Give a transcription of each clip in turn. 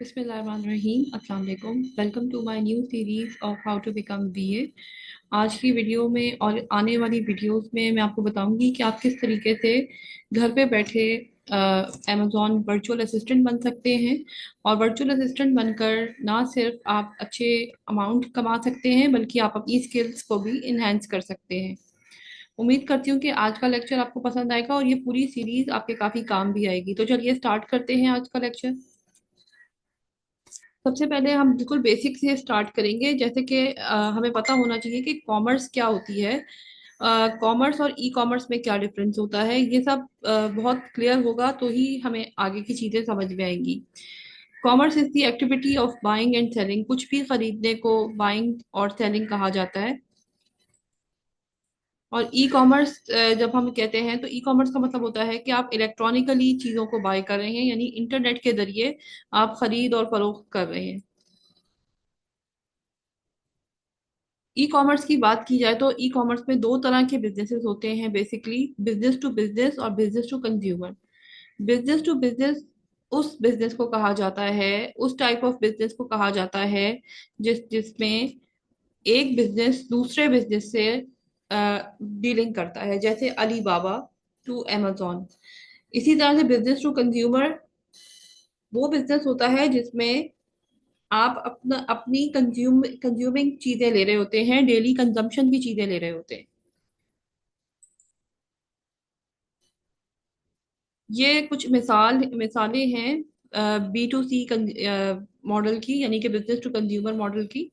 बिस्मिल्लाहिर्रहमानिर्रहीम अस्सलाम वालेकुम। Welcome to my new series of how to become BA. आज की वीडियो में और आने वाली वीडियोस में मैं आपको बताऊंगी कि आप किस तरीके से घर पे बैठे अमेजोन वर्चुअल असिस्टेंट बन सकते हैं। और वर्चुअल असिस्टेंट बनकर ना सिर्फ आप अच्छे अमाउंट कमा सकते हैं बल्कि आप अपनी स्किल्स को भी इन्हेंस कर सकते हैं। उम्मीद करती हूँ कि आज का लेक्चर आपको पसंद आएगा और ये पूरी सीरीज आपके काफी काम भी आएगी। तो चलिए स्टार्ट करते हैं आज का लेक्चर। सबसे पहले हम बिल्कुल बेसिक से स्टार्ट करेंगे, जैसे कि हमें पता होना चाहिए कि कॉमर्स क्या होती है। कॉमर्स और ई कॉमर्स में क्या डिफरेंस होता है, ये सब बहुत क्लियर होगा तो ही हमें आगे की चीजें समझ में आएंगी। Commerce is the activity of buying and selling. कुछ भी खरीदने को बाइंग और सेलिंग कहा जाता है। और ई कॉमर्स जब हम कहते हैं तो ई कॉमर्स का मतलब होता है कि आप इलेक्ट्रॉनिकली चीजों को बाय कर रहे हैं, यानी इंटरनेट के जरिए आप खरीद और फरोख्त कर रहे हैं। ई कॉमर्स की बात की जाए तो ई कॉमर्स में दो तरह के बिजनेसेस होते हैं बेसिकली, बिजनेस टू बिजनेस और business to consumer. Business to business उस बिजनेस को कहा जाता है, उस टाइप ऑफ बिजनेस को कहा जाता है जिसमें एक बिजनेस दूसरे बिजनेस से डीलिंग करता है, जैसे अली बाबा टू अमेजोन। इसी तरह से बिजनेस टू कंज्यूमर वो बिजनेस होता है जिसमें आप अपनी कंज्यूमिंग चीजें ले रहे होते हैं, डेली कंजम्पशन की चीजें ले रहे होते हैं। ये कुछ मिसालें हैं बी टू सी मॉडल की, यानी कि बिजनेस टू कंज्यूमर मॉडल की।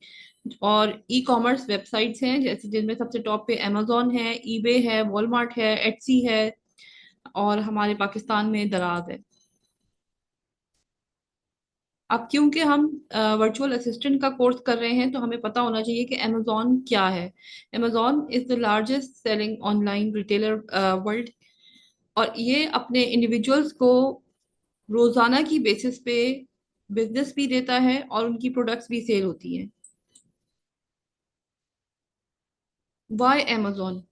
और ई कॉमर्स वेबसाइट्स हैं, जैसे जिनमें सबसे टॉप पे अमेजोन है, ईबे है, वॉलमार्ट है, एटसी है, और हमारे पाकिस्तान में दराज है। अब क्योंकि हम वर्चुअल असिस्टेंट का कोर्स कर रहे हैं तो हमें पता होना चाहिए कि अमेजोन क्या है। Amazon is the largest selling online retailer world. और ये अपने इंडिविजुअल्स को रोजाना की बेसिस पे बिजनेस भी देता है और उनकी प्रोडक्ट्स भी सेल होती हैं। Y Amazon?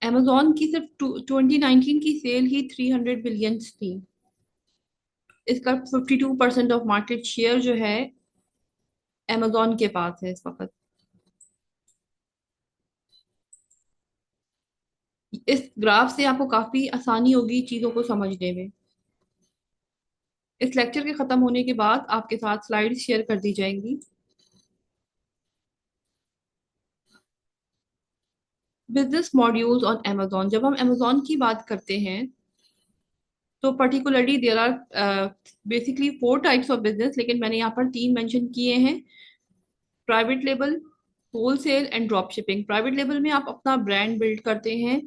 अमेजोन की सिर्फ 2019 की सेल ही 300 बिलियन थी। इसका 52% ऑफ मार्केट शेयर जो है अमेजोन के पास है इस वक्त। इस ग्राफ से आपको काफी आसानी होगी चीजों को समझने में। इस लेक्चर के खत्म होने के बाद आपके साथ स्लाइड्स शेयर कर दी जाएंगी। Business modules on Amazon. जब हम अमेजोन की बात करते हैं तो particularly there are basically 4 types of business, लेकिन मैंने यहाँ पर तीन मेंशन किए हैं। Private label, wholesale and drop shipping. Private label में आप अपना ब्रांड बिल्ड करते हैं।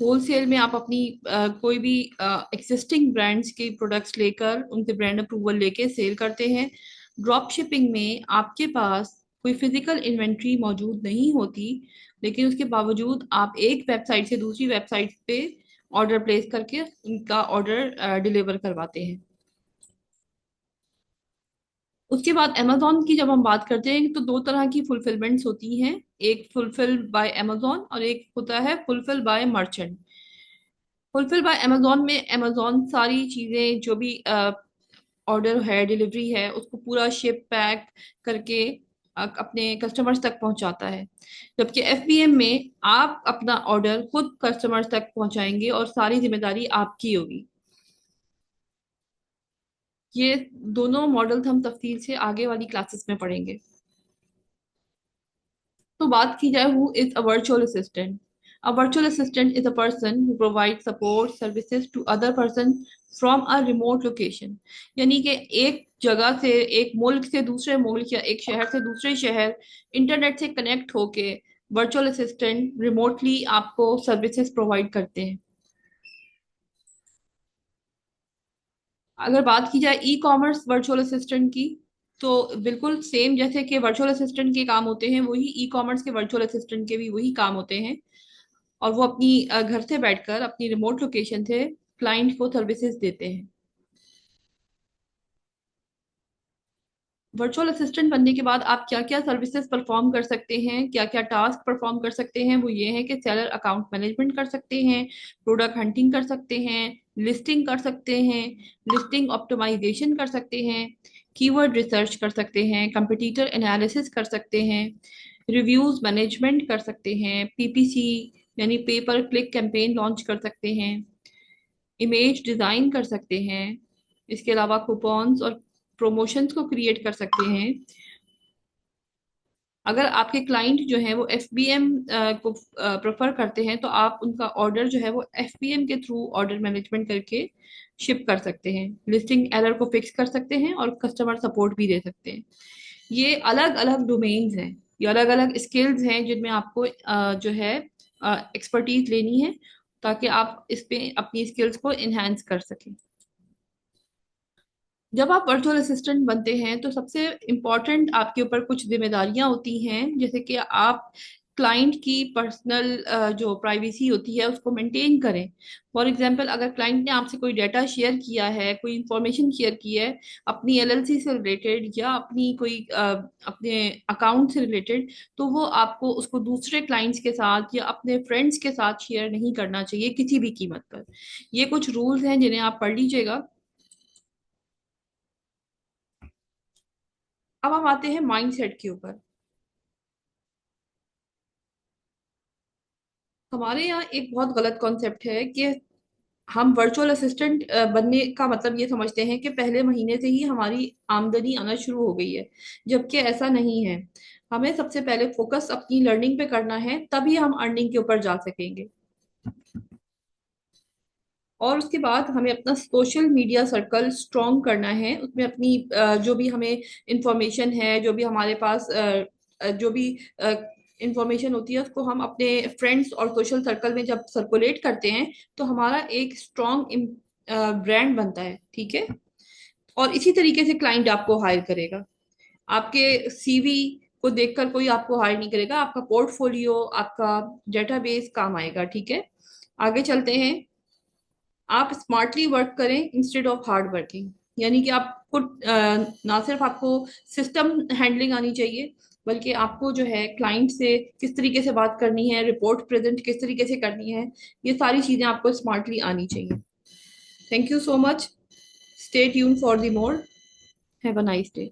होलसेल में आप अपनी कोई भी एग्जिस्टिंग ब्रांड्स के प्रोडक्ट्स लेकर उनसे ब्रांड अप्रूवल लेके सेल करते हैं। ड्रॉप शिपिंग में आपके पास कोई फिजिकल इन्वेंट्री मौजूद नहीं होती, लेकिन उसके बावजूद आप एक वेबसाइट से दूसरी वेबसाइट पे ऑर्डर प्लेस करके उनका ऑर्डर डिलीवर करवाते हैं। उसके बाद अमेजोन की जब हम बात करते हैं तो दो तरह की फुलफिलमेंट्स होती हैं। एक फुलफिल बाय अमेजोन और एक होता है fulfil bye merchant. Fulfil bye Amazon में अमेजोन सारी चीजें जो भी ऑर्डर है, डिलीवरी है, उसको पूरा शिप पैक करके अपने कस्टमर्स तक पहुंचाता है। जबकि एफबीएम में आप अपना ऑर्डर खुद कस्टमर्स तक पहुंचाएंगे और सारी जिम्मेदारी आपकी होगी। ये दोनों मॉडल्स हम तफसील से आगे वाली क्लासेस में पढ़ेंगे। तो बात की जाए who is a virtual assistant. A virtual assistant is a person who provide support services to other person from a remote location. यानी कि एक जगह से, एक मुल्क से दूसरे मुल्क या एक शहर से दूसरे शहर इंटरनेट से कनेक्ट होके वर्चुअल असिस्टेंट रिमोटली आपको सर्विसेज प्रोवाइड करते हैं। अगर बात की जाए ई कॉमर्स वर्चुअल असिस्टेंट की, तो बिल्कुल सेम जैसे कि वर्चुअल असिस्टेंट के काम होते हैं वही ई कॉमर्स के वर्चुअल असिस्टेंट के भी वही काम होते हैं। और वो अपनी घर से बैठकर अपनी रिमोट लोकेशन से क्लाइंट को सर्विसेज देते हैं। वर्चुअल असिस्टेंट बनने के बाद आप क्या क्या सर्विसेज परफॉर्म कर सकते हैं, क्या क्या टास्क परफॉर्म कर सकते हैं, वो ये है कि सेलर अकाउंट मैनेजमेंट कर सकते हैं, प्रोडक्ट हंटिंग कर सकते हैं, लिस्टिंग कर सकते हैं, लिस्टिंग ऑप्टिमाइजेशन कर सकते हैं, कीवर्ड रिसर्च कर सकते हैं, कंपटीटर एनालिसिस कर सकते हैं, रिव्यूज मैनेजमेंट कर सकते हैं, पीपीसी यानी पे पर क्लिक कैंपेन लॉन्च कर सकते हैं, इमेज डिजाइन कर सकते हैं, इसके अलावा कूपन्स और प्रमोशंस को क्रिएट कर सकते हैं। अगर आपके क्लाइंट जो है वो एफबीएम को प्रेफर करते हैं तो आप उनका ऑर्डर जो है वो एफबीएम के थ्रू ऑर्डर मैनेजमेंट करके शिप कर सकते हैं, लिस्टिंग एरर को फिक्स कर सकते हैं और कस्टमर सपोर्ट भी दे सकते हैं। ये अलग अलग डोमेन्स हैं, ये अलग अलग स्किल्स हैं जिनमें आपको जो है एक्सपर्टीज लेनी है ताकि आप इस पे अपनी स्किल्स को इन्हेंस कर सकें। जब आप वर्चुअल असिस्टेंट बनते हैं तो सबसे इम्पोर्टेंट आपके ऊपर कुछ जिम्मेदारियां होती हैं, जैसे कि आप क्लाइंट की पर्सनल जो प्राइवेसी होती है उसको मेंटेन करें। फॉर एग्जांपल, अगर क्लाइंट ने आपसे कोई डाटा शेयर किया है, कोई इंफॉर्मेशन शेयर की है अपनी एलएलसी से रिलेटेड या अपनी कोई अपने अकाउंट से रिलेटेड, तो वो आपको उसको दूसरे क्लाइंट्स के साथ या अपने फ्रेंड्स के साथ शेयर नहीं करना चाहिए किसी भी कीमत पर। ये कुछ रूल्स हैं जिन्हें आप पढ़ लीजिएगा। अब हम आते हैं माइंडसेट के ऊपर। हमारे यहाँ एक बहुत गलत कॉन्सेप्ट है कि हम वर्चुअल असिस्टेंट बनने का मतलब ये समझते हैं कि पहले महीने से ही हमारी आमदनी आना शुरू हो गई है, जबकि ऐसा नहीं है। हमें सबसे पहले फोकस अपनी लर्निंग पे करना है, तभी हम अर्निंग के ऊपर जा सकेंगे। और उसके बाद हमें अपना सोशल मीडिया सर्कल स्ट्रॉन्ग करना है, उसमें अपनी जो भी हमें इंफॉर्मेशन है, जो भी हमारे पास जो भी इंफॉर्मेशन होती है उसको हम अपने फ्रेंड्स और सोशल सर्कल में जब सर्कुलेट करते हैं तो हमारा एक स्ट्रॉन्ग ब्रांड बनता है, ठीक है। और इसी तरीके से क्लाइंट आपको हायर करेगा। आपके सीवी को देखकर कोई आपको हायर नहीं करेगा, आपका पोर्टफोलियो, आपका डेटाबेस काम आएगा, ठीक है। आगे चलते हैं। आप स्मार्टली वर्क करें इंस्टेड ऑफ हार्ड वर्किंग, यानी कि आपको ना सिर्फ आपको सिस्टम हैंडलिंग आनी चाहिए, बल्कि आपको जो है क्लाइंट से किस तरीके से बात करनी है, रिपोर्ट प्रेजेंट किस तरीके से करनी है, ये सारी चीजें आपको स्मार्टली आनी चाहिए। Thank you so much. Stay tune for the more. Have a nice day.